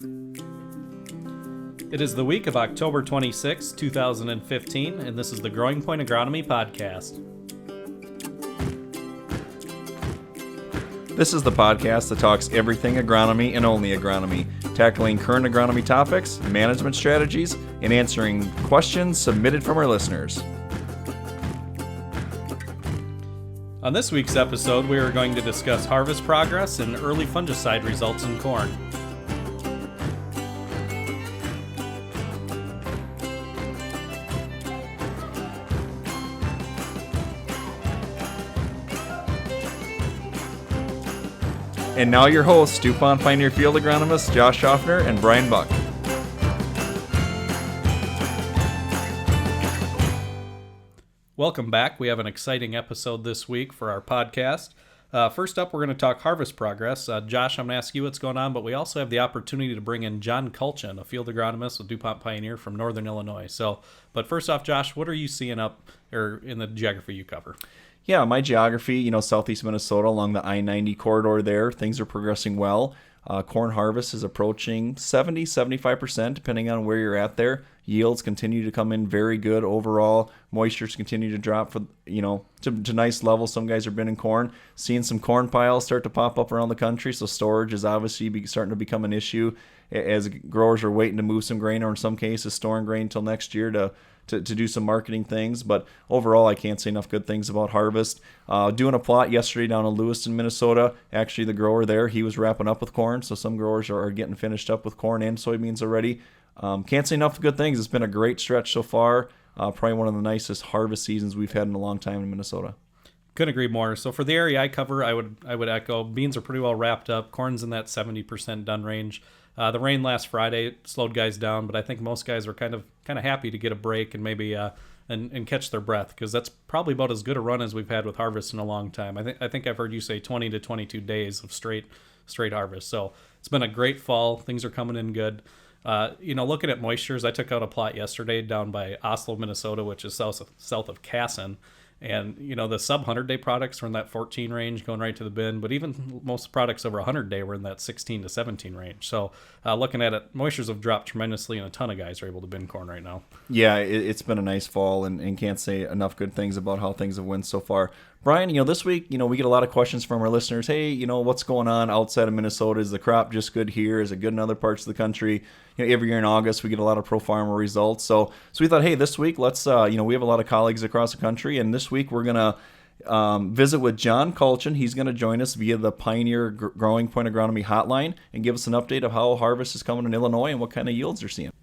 It is the week of October 26, 2015, and this is the Growing Point Agronomy Podcast. This is the podcast that talks everything agronomy and only agronomy, tackling current agronomy topics, management strategies, and answering questions submitted from our listeners. On this week's episode, we are going to discuss harvest progress and early fungicide results in corn. And now your hosts, DuPont Pioneer field agronomists Josh Shofner and Brian Buck. Welcome back. We have an exciting episode this week for our podcast. First up, we're going to talk harvest progress. Josh, I'm going to ask you what's going on, but we also have the opportunity to bring in John Kultgen, a field agronomist with DuPont Pioneer from Northern Illinois. But first off, Josh, what are you seeing up or in the geography you cover? Yeah, my geography, southeast Minnesota along the I-90 corridor there, things are progressing well. Corn harvest is approaching 70-75%, depending on where you're at there. Yields continue to come in very good overall. Moistures continue to drop to nice levels. Some guys are binning corn. Seeing some corn piles start to pop up around the country, so storage is obviously starting to become an issue as growers are waiting to move some grain, or in some cases storing grain until next year to do some marketing things. But overall, I can't say enough good things about harvest. Doing a plot yesterday down in Lewiston, Minnesota. Actually, the grower there, he was wrapping up with corn, so some growers are getting finished up with corn and soybeans already. Can't say enough good things. It's been a great stretch so far. Probably one of the nicest harvest seasons we've had in a long time in Minnesota. Couldn't agree more. So for the area I cover, I would echo, beans are pretty well wrapped up. Corn's in that 70% done range. The rain last Friday slowed guys down, but I think most guys were kind of happy to get a break and maybe and catch their breath, because that's probably about as good a run as we've had with harvest in a long time. I think I've heard you say 20 to 22 days of straight harvest. So it's been a great fall. Things are coming in good. Looking at moistures, I took out a plot yesterday down by Oslo, Minnesota, which is south of Kasson. And, the sub 100-day products were in that 14 range going right to the bin. But even most products over 100-day were in that 16 to 17 range. So looking at it, moistures have dropped tremendously, and a ton of guys are able to bin corn right now. Yeah, it's been a nice fall, and can't say enough good things about how things have went so far. Brian, this week, we get a lot of questions from our listeners. Hey, what's going on outside of Minnesota? Is the crop just good here? Is it good in other parts of the country? Every year in August, we get a lot of pro farmer results. So we thought, hey, this week, let's, we have a lot of colleagues across the country, and this week we're going to visit with John Kultgen. He's going to join us via the Pioneer Growing Point Agronomy Hotline and give us an update of how harvest is coming in Illinois and what kind of yields they're seeing.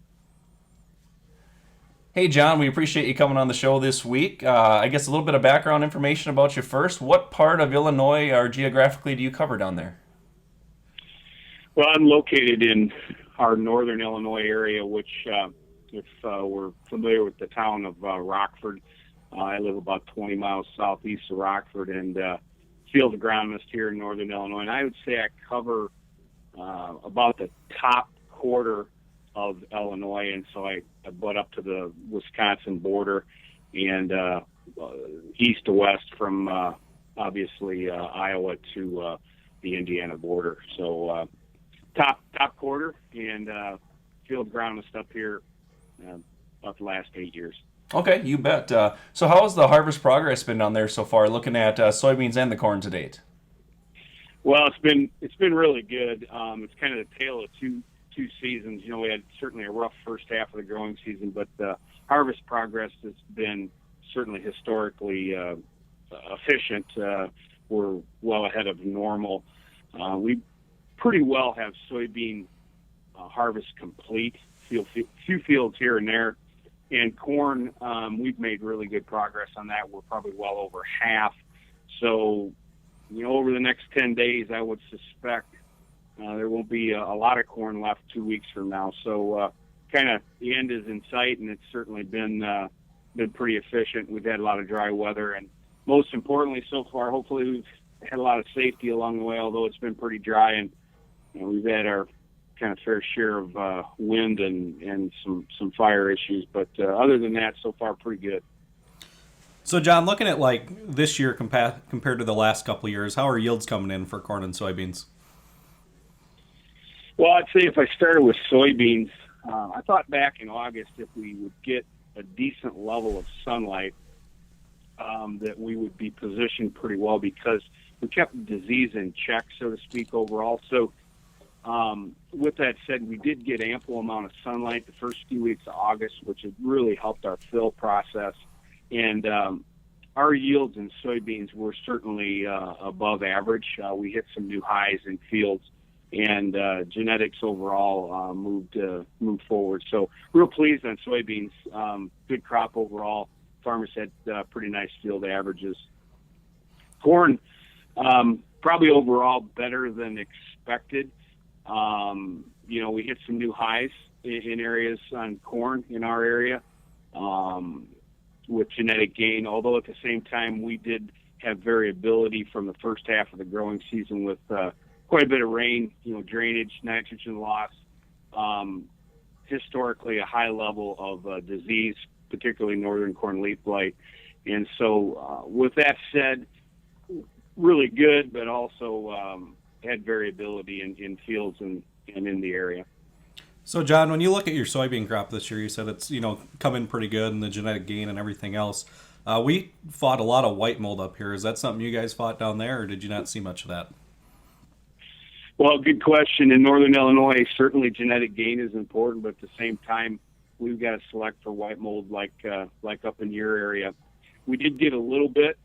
Hey, John, we appreciate you coming on the show this week. I guess a little bit of background information about you first. What part of Illinois or geographically do you cover down there? Well, I'm located in our northern Illinois area, which, if we're familiar with the town of Rockford, I live about 20 miles southeast of Rockford, and field agronomist here in northern Illinois. And I would say I cover about the top quarter of Illinois, and so I butt up to the Wisconsin border and east to west from obviously Iowa to the Indiana border. So top quarter, and field agronomist up here about the last 8 years. Okay, you bet. So how has the harvest progress been down there so far, looking at soybeans and the corn to date? Well, it's been really good. It's kind of the tale of two seasons. We had certainly a rough first half of the growing season, but the harvest progress has been certainly historically efficient. We're well ahead of normal. We pretty well have soybean harvest complete, few fields here and there. And corn, we've made really good progress on that. We're probably well over half. So, over the next 10 days, I would suspect there won't be a lot of corn left 2 weeks from now. So kind of the end is in sight, and it's certainly been pretty efficient. We've had a lot of dry weather, and most importantly so far, hopefully we've had a lot of safety along the way, although it's been pretty dry, and we've had our kind of fair share of wind and some fire issues. But other than that, so far pretty good. So, John, looking at this year compared to the last couple of years, how are yields coming in for corn and soybeans? Well, I'd say if I started with soybeans, I thought back in August if we would get a decent level of sunlight, that we would be positioned pretty well because we kept disease in check, so to speak, overall. So with that said, we did get ample amount of sunlight the first few weeks of August, which had really helped our fill process. And our yields in soybeans were certainly above average. We hit some new highs in fields, and genetics overall moved forward. So real pleased on soybeans. Good crop overall. Farmers had pretty nice field averages. Corn, probably overall better than expected. We hit some new highs in areas on corn in our area with genetic gain, although at the same time we did have variability from the first half of the growing season with quite a bit of rain, drainage, nitrogen loss, historically a high level of disease, particularly northern corn leaf blight. And so with that said, really good, but also had variability in fields and in the area. So, John, when you look at your soybean crop this year, you said it's come in pretty good and the genetic gain and everything else. We fought a lot of white mold up here. Is that something you guys fought down there, or did you not see much of that? Well, good question. In northern Illinois, certainly genetic gain is important, but at the same time, we've got to select for white mold like up in your area. We did get a little bit.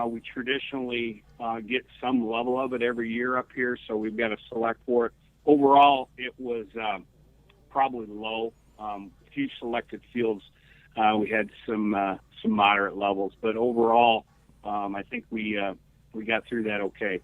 We traditionally get some level of it every year up here, so we've got to select for it. Overall, it was probably low. A few selected fields, we had some moderate levels, but overall, I think we got through that okay.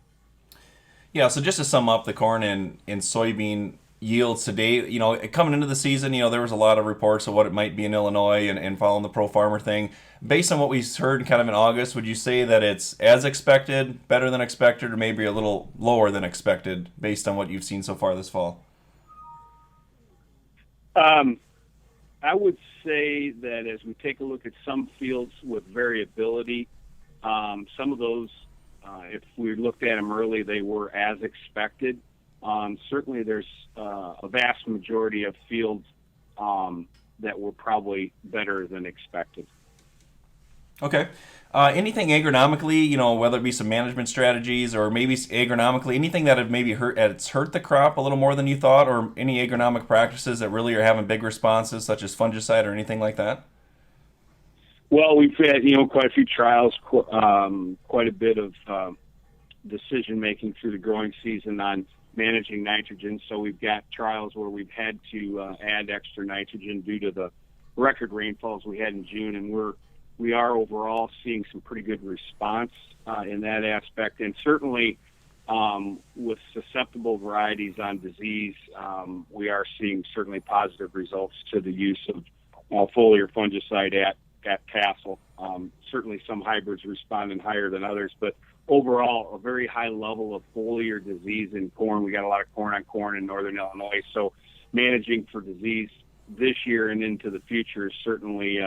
Yeah, so just to sum up the corn and soybean yields today, coming into the season, there was a lot of reports of what it might be in Illinois and following the Pro Farmer thing. Based on what we heard kind of in August, would you say that it's as expected, better than expected, or maybe a little lower than expected based on what you've seen so far this fall? I would say that as we take a look at some fields with variability, some of those, if we looked at them early, they were as expected. Certainly there's a vast majority of fields that were probably better than expected. Okay. Anything agronomically, whether it be some management strategies or maybe agronomically, anything that have maybe hurt the crop a little more than you thought, or any agronomic practices that really are having big responses, such as fungicide or anything like that? Well, we've had, quite a few trials, quite a bit of decision making through the growing season on managing nitrogen. So we've got trials where we've had to add extra nitrogen due to the record rainfalls we had in June, and we are overall seeing some pretty good response in that aspect. And certainly with susceptible varieties on disease, we are seeing certainly positive results to the use of foliar fungicide at tassel. Certainly some hybrids responding higher than others, but overall a very high level of foliar disease in corn. We got a lot of corn on corn in northern Illinois, so managing for disease this year and into the future is certainly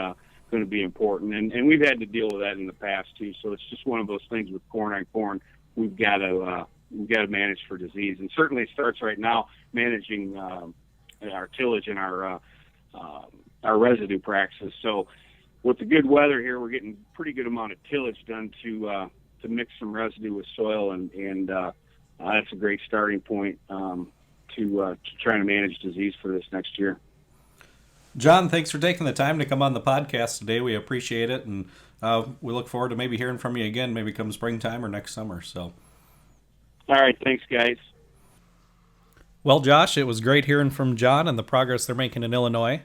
going to be important, and we've had to deal with that in the past too. So it's just one of those things with corn on corn. We've got to manage for disease, and certainly it starts right now managing our tillage and our residue practices. So with the good weather here, we're getting pretty good amount of tillage done to mix some residue with soil, and that's a great starting point to trying to manage disease for this next year. John, thanks for taking the time to come on the podcast today. We appreciate it, and we look forward to maybe hearing from you again, maybe come springtime or next summer. So, all right, thanks, guys. Well, Josh, it was great hearing from John and the progress they're making in Illinois.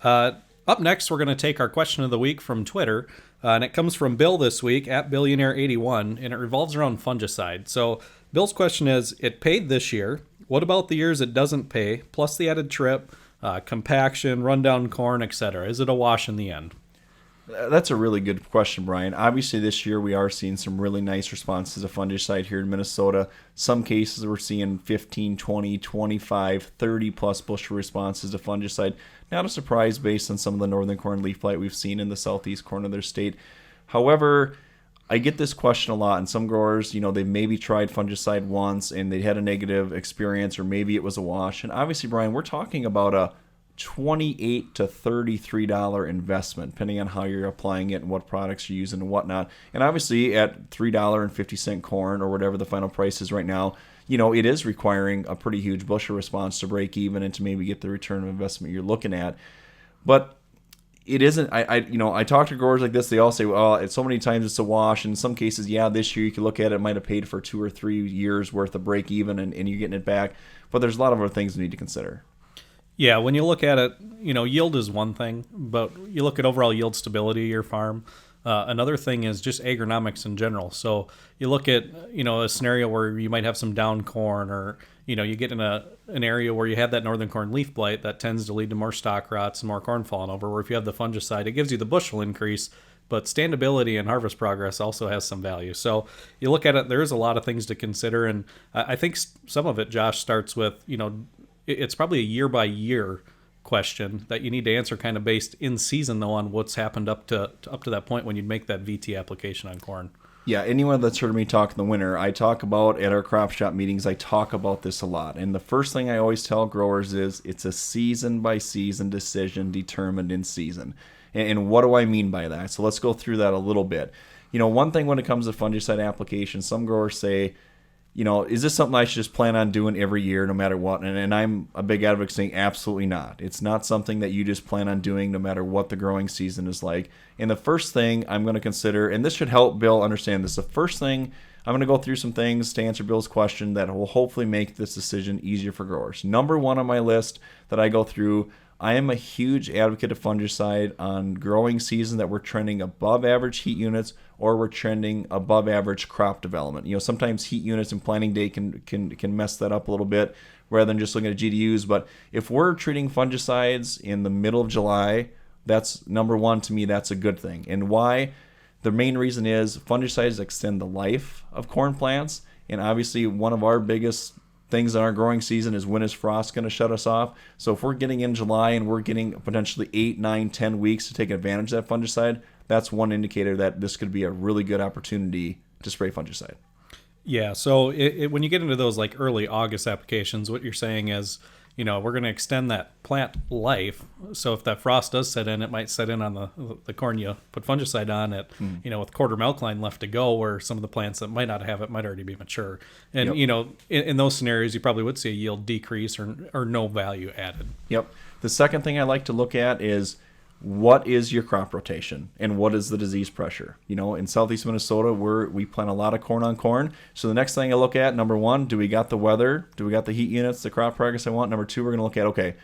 Up next, we're going to take our question of the week from Twitter, and it comes from Bill this week, at Billionaire81, and it revolves around fungicide. So Bill's question is, it paid this year. What about the years it doesn't pay, plus the added trip, compaction, rundown corn, etc.? Is it a wash in the end? That's a really good question, Brian. Obviously, this year we are seeing some really nice responses to fungicide here in Minnesota. Some cases we're seeing 15, 20, 25, 30 plus bushel responses to fungicide. Not a surprise based on some of the northern corn leaf blight we've seen in the southeast corner of their state. However, I get this question a lot, and some growers, they maybe tried fungicide once and they had a negative experience, or maybe it was a wash. And obviously, Brian, we're talking about a $28 to $33 investment, depending on how you're applying it and what products you're using and whatnot. And obviously, at $3.50 corn, or whatever the final price is right now, it is requiring a pretty huge bushel response to break even and to maybe get the return of investment you're looking at. But it isn't. I talk to growers like this. They all say, well, it's so many times it's a wash. And in some cases, yeah, this year you could look at it might have paid for 2 or 3 years worth of break even, and you're getting it back. But there's a lot of other things you need to consider. Yeah, when you look at it, yield is one thing, but you look at overall yield stability of your farm. Another thing is just agronomics in general. So you look at, a scenario where you might have some down corn, or, you get in an area where you have that northern corn leaf blight that tends to lead to more stalk rots and more corn falling over, where if you have the fungicide, it gives you the bushel increase, but standability and harvest progress also has some value. So you look at it, there's a lot of things to consider. And I think some of it, Josh, starts with, it's probably a year by year question that you need to answer kind of based in season, though, on what's happened up to that point when you'd make that VT application on corn. Yeah, anyone that's heard me talk in the winter, I talk about at our crop shop meetings, I talk about this a lot. And the first thing I always tell growers is it's a season by season decision determined in season. And what do I mean by that? So let's go through that a little bit. One thing when it comes to fungicide application, some growers say, is this something I should just plan on doing every year no matter what? And I'm a big advocate saying absolutely not. It's not something that you just plan on doing no matter what the growing season is like. And the first thing I'm going to consider, and this should help Bill understand this, the first thing, I'm going to go through some things to answer Bill's question that will hopefully make this decision easier for growers. Number one on my list that I go through, I am a huge advocate of fungicide on growing season that we're trending above average heat units, or we're trending above average crop development. Sometimes heat units and planting day can mess that up a little bit rather than just looking at GDUs. But if we're treating fungicides in the middle of July, that's number one to me, that's a good thing. And why? The main reason is fungicides extend the life of corn plants. And obviously one of our biggest things in our growing season is when is frost going to shut us off. So if we're getting in July and we're getting potentially 8, 9, 10 weeks to take advantage of that fungicide, that's one indicator that this could be a really good opportunity to spray fungicide. Yeah, so when you get into those like early August applications, what you're saying is, we're going to extend that plant life. So if that frost does set in, it might set in on the corn you put fungicide on it, with quarter milk line left to go, where some of the plants that might not have it might already be mature. And, in those scenarios, you probably would see a yield decrease or no value added. Yep. The second thing I like to look at is what is your crop rotation and what is the disease pressure? In southeast Minnesota, we plant a lot of corn on corn. So the next thing I look at, number one, do we got the weather? Do we got the heat units, the crop progress I want? Number two, we're going to look at, okay,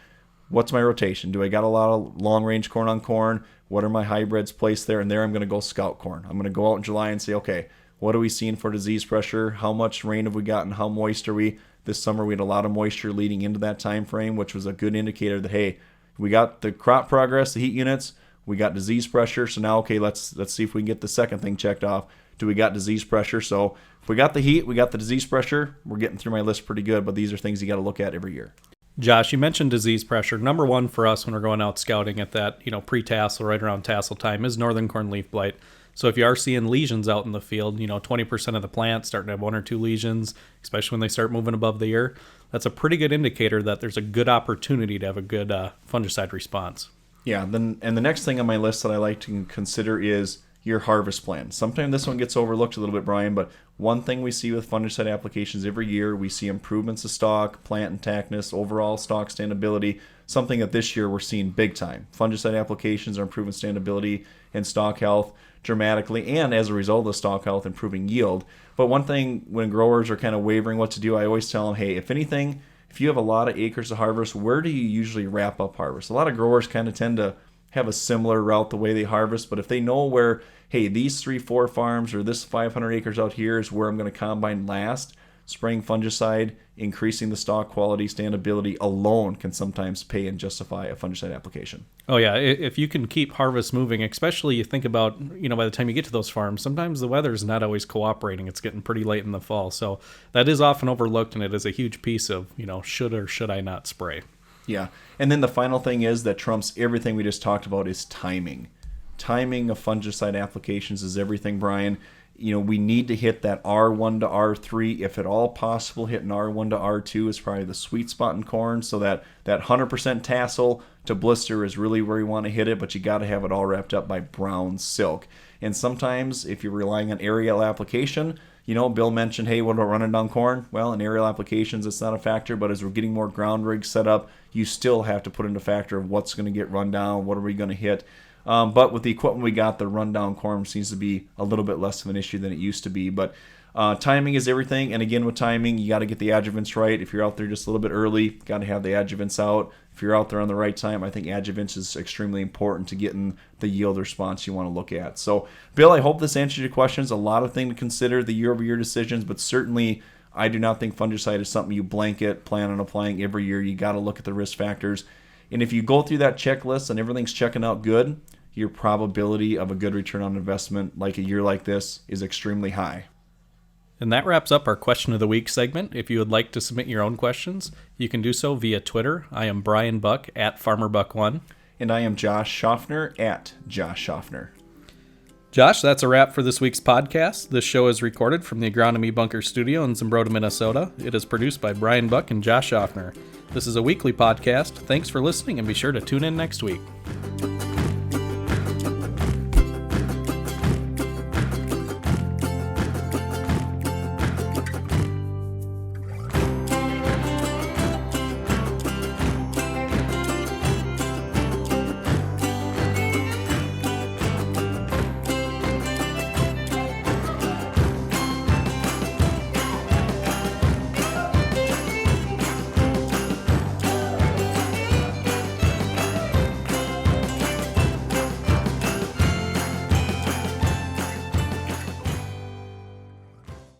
what's my rotation? Do I got a lot of long range corn on corn? What are my hybrids placed there? And there I'm going to go scout corn. I'm going to go out in July and say, okay, what are we seeing for disease pressure? How much rain have we gotten? How moist are we? This summer we had a lot of moisture leading into that time frame, which was a good indicator that, hey, we got the crop progress, the heat units, we got disease pressure. So now, okay, let's see if we can get the second thing checked off. Do we got disease pressure? So if we got the heat, we got the disease pressure, we're getting through my list pretty good, but these are things you got to look at every year. Josh, you mentioned disease pressure. Number one for us when we're going out scouting at that, pre-tassel, right around tassel time, is northern corn leaf blight. So if you are seeing lesions out in the field, 20% of the plants starting to have 1 or 2 lesions, especially when they start moving above the ear, that's a pretty good indicator that there's a good opportunity to have a good fungicide response. Yeah, and the next thing on my list that I like to consider is your harvest plan. Sometimes this one gets overlooked a little bit, Brian, but one thing we see with fungicide applications every year, we see improvements of stalk, plant intactness, overall stalk standability, something that this year we're seeing big time. Fungicide applications are improving standability and stalk health dramatically, and as a result of stalk health, improving yield. But one thing when growers are kind of wavering what to do, I always tell them, hey, if anything, if you have a lot of acres to harvest, where do you usually wrap up harvest? A lot of growers kind of tend to have a similar route the way they harvest, but if they know where, hey, these 3-4 farms or this 500 acres out here is where I'm going to combine last, spraying fungicide, increasing the stalk quality, standability alone can sometimes pay and justify a fungicide application. Oh yeah, if you can keep harvest moving, especially you think about, by the time you get to those farms, sometimes the weather's not always cooperating. It's getting pretty late in the fall. So that is often overlooked, and it is a huge piece of, should or should I not spray. Yeah. And then the final thing is that trumps everything we just talked about is timing. Timing of fungicide applications is everything, Brian. We need to hit that R1 to R3. If at all possible, hitting R1 to R2 is probably the sweet spot in corn. So that 100% tassel to blister is really where you want to hit it, but you got to have it all wrapped up by brown silk. And sometimes if you're relying on aerial application, Bill mentioned, hey, what about running down corn? Well, in aerial applications, it's not a factor, but as we're getting more ground rigs set up, you still have to put into factor of what's going to get run down, what are we going to hit. But with the equipment we got, the rundown corn seems to be a little bit less of an issue than it used to be. But timing is everything. And again, with timing, you got to get the adjuvants right. If you're out there just a little bit early, got to have the adjuvants out. If you're out there on the right time, I think adjuvants is extremely important to getting the yield response you want to look at. So, Bill, I hope this answered your questions. A lot of things to consider, the year-over-year decisions, but certainly I do not think fungicide is something you blanket plan on applying every year. You got to look at the risk factors. And if you go through that checklist and everything's checking out good, your probability of a good return on investment like a year like this is extremely high. And that wraps up our Question of the Week segment. If you would like to submit your own questions, you can do so via Twitter. I am Brian Buck at FarmerBuck1. And I am Josh Shofner at Josh Shofner. Josh, that's a wrap for this week's podcast. This show is recorded from the Agronomy Bunker Studio in Zumbrota, Minnesota. It is produced by Brian Buck and Josh Shofner. This is a weekly podcast. Thanks for listening, and be sure to tune in next week.